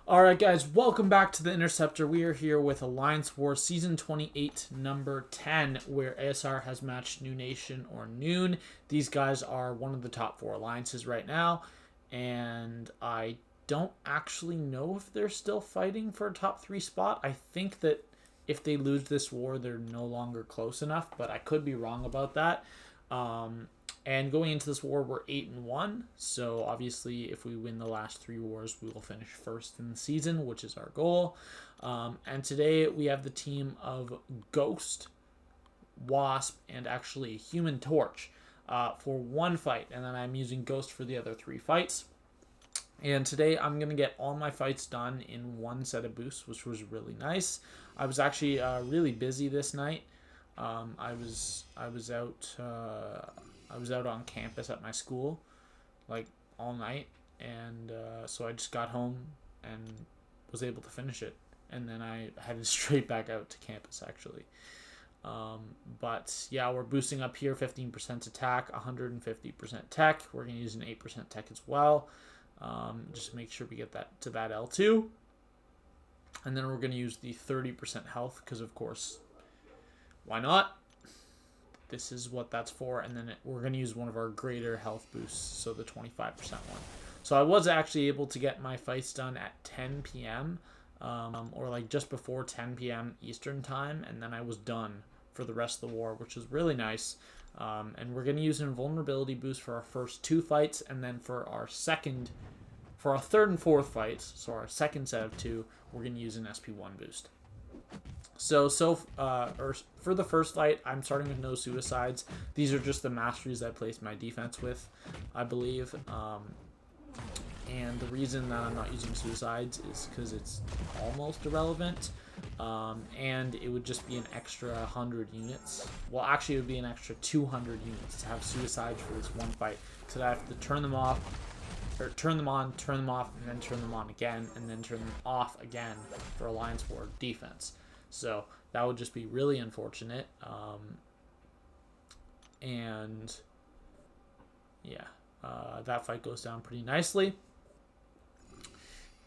Alright guys, welcome back to the Interceptor. We are here with Alliance War Season 28, Number 10, where ASR has matched New Nation or NewN. These guys are one of the top 4 alliances right now, and I don't actually know if they're still fighting for a top 3 spot. I think that if they lose this war, they're no longer close enough, but I could be wrong about that. And going into this war, we're 8-1. So obviously, if we win the last 3 wars, we will finish first in the season, which is our goal. And today we have the team of Ghost, Wasp, and actually Human Torch for one fight. And then I'm using Ghost for the other 3 fights. And today I'm going to get all my fights done in one set of boosts, which was really nice. I was actually really busy this night. I was out on campus at my school, like all night, and so I just got home and was able to finish it, and then I headed straight back out to campus actually. But yeah, we're boosting up here, 15% attack, 150% tech. We're gonna use an 8% tech as well, just to make sure we get that to that L2, and then we're gonna use the 30% health because of course, why not? This is what that's for, and then we're going to use one of our greater health boosts, so the 25% one. So I was actually able to get my fights done at 10 p.m., or like just before 10 p.m. Eastern time, and then I was done for the rest of the war, which was really nice. And we're going to use an invulnerability boost for our first 2 fights, and then for our third and fourth fights, so our second set of 2, we're going to use an SP1 boost. So for the first fight, I'm starting with no suicides. These are just the masteries I placed my defense with, I believe. And the reason that I'm not using suicides is because it's almost irrelevant. And it would just be an extra 100 units. Well, actually, it would be an extra 200 units to have suicides for this one fight. So I have to turn them off, or turn them on, turn them off, and then turn them on again, and then turn them off again for Alliance War defense. So that would just be really unfortunate. And yeah, that fight goes down pretty nicely.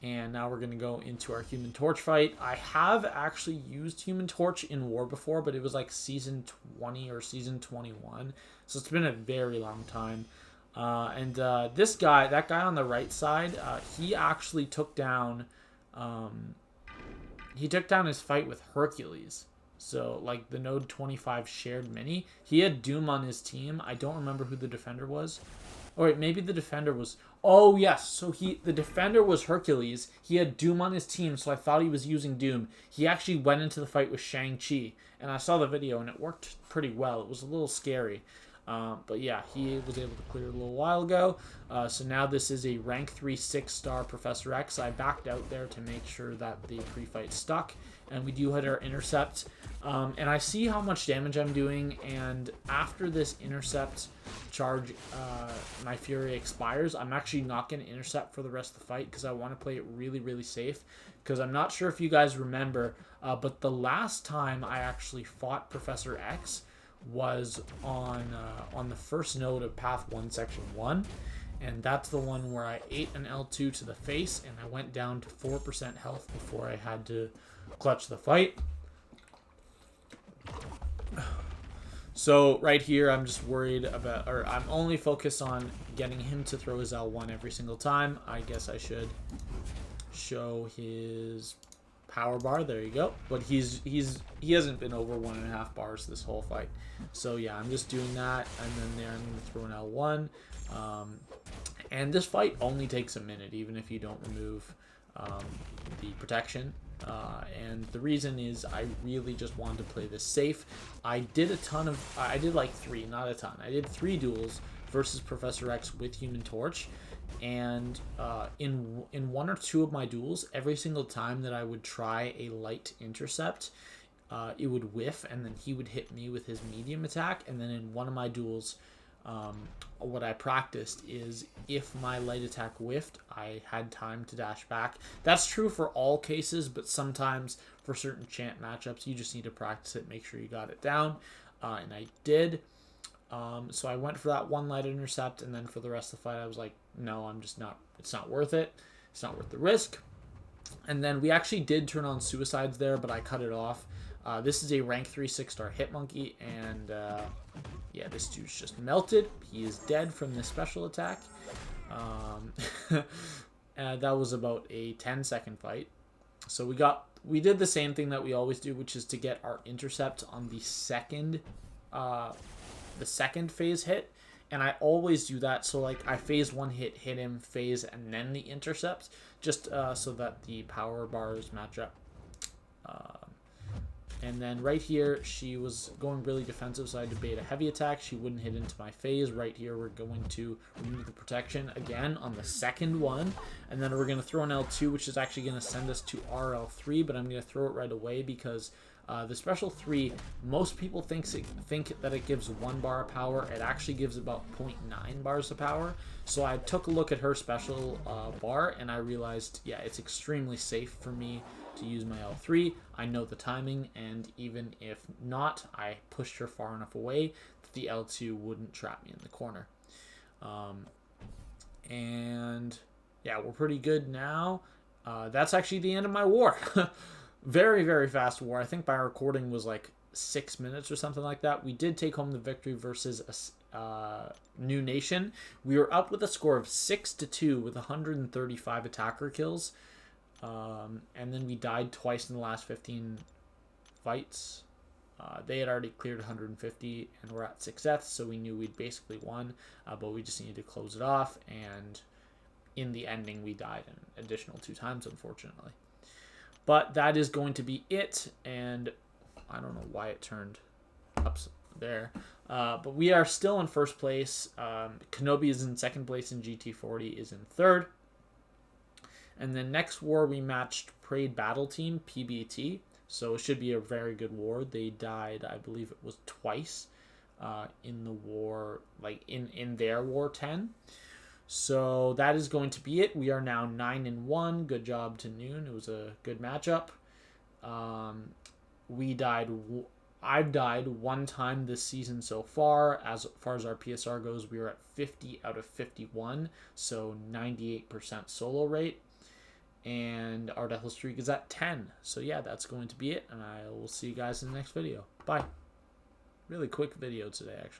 And now we're going to go into our Human Torch fight. I have actually used Human Torch in war before, but it was like Season 20 or Season 21. So it's been a very long time. And this guy, that guy on the right side, he actually took down... he took down his fight with Hercules. So, like, the Node 25 shared mini. He had Doom on his team. I don't remember who the defender was. Or wait, maybe the defender was... Oh, yes. So, the defender was Hercules. He had Doom on his team, so I thought he was using Doom. He actually went into the fight with Shang-Chi. And I saw the video, and it worked pretty well. It was a little scary. But yeah, he was able to clear a little while ago. So now this is a rank 3 6-star Professor X. I backed out there to make sure that the pre-fight stuck. And we do hit our intercept. And I see how much damage I'm doing. And after this intercept charge, my Fury expires. I'm actually not going to intercept for the rest of the fight because I want to play it really, really safe. Because I'm not sure if you guys remember, but the last time I actually fought Professor X was on the first node of Path 1, Section 1. And that's the one where I ate an L2 to the face, and I went down to 4% health before I had to clutch the fight. So right here, I'm just worried about, or I'm only focused on getting him to throw his L1 every single time. I guess I should show his power bar. There you go. But he hasn't been over 1.5 bars this whole fight. So yeah, I'm just doing that, and then there I'm going to throw an L1. And this fight only takes a minute, even if you don't remove the protection. And the reason is I really just wanted to play this safe. I did like 3, not a ton. I did 3 duels versus Professor X with Human Torch. And in 1 or 2 of my duels, every single time that I would try a light intercept, it would whiff, and then he would hit me with his medium attack. And then in one of my duels, what I practiced is if my light attack whiffed, I had time to dash back. That's true for all cases, but sometimes for certain chant matchups, you just need to practice it, make sure you got it down. And I did. So I went for that one light intercept, and then for the rest of the fight, I was like, no, I'm just not, it's not worth it. It's not worth the risk. And then we actually did turn on suicides there, but I cut it off. This is a rank 3 6-star hit monkey, and yeah, this dude's just melted. He is dead from this special attack. That was about a 10-second fight. So we did the same thing that we always do, which is to get our intercept on the second phase hit. And I always do that, so like I phase 1 hit him, phase, and then the intercept, just so that the power bars match up. And then right here, she was going really defensive, so I had to bait a heavy attack. She wouldn't hit into my phase. Right here, we're going to remove the protection again on the second one. And then we're going to throw an L2, which is actually going to send us to RL3, but I'm going to throw it right away because the special 3, most people think that it gives 1 bar of power. It actually gives about 0.9 bars of power. So I took a look at her special bar, and I realized, yeah, it's extremely safe for me to use my L3. I know the timing, and even if not, I pushed her far enough away that the L2 wouldn't trap me in the corner. And yeah, we're pretty good now. That's actually the end of my war. Very, very fast war. I think my recording was like 6 minutes or something like that. We did take home the victory versus New Nation. We were up with a score of 6-2 with 135 attacker kills. And then we died twice in the last 15 fights. They had already cleared 150 and we're at 6 deaths, so we knew we'd basically won, but we just needed to close it off, and in the ending we died an additional 2 times, unfortunately. But that is going to be it, and I don't know why it turned up there. But we are still in first place. Kenobi is in second place, and GT40 is in third. And then next war, we matched Parade Battle Team, PBT. So it should be a very good war. They died, I believe it was twice in the war, like in their war 10. So that is going to be it. We are now 9-1. Good job to NewN. It was a good matchup. I've died 1 time this season so far. As far as our PSR goes, we are at 50 out of 51. So 98% solo rate. And our Deathless streak is at 10. So yeah, that's going to be it. And I will see you guys in the next video. Bye. Really quick video today, actually.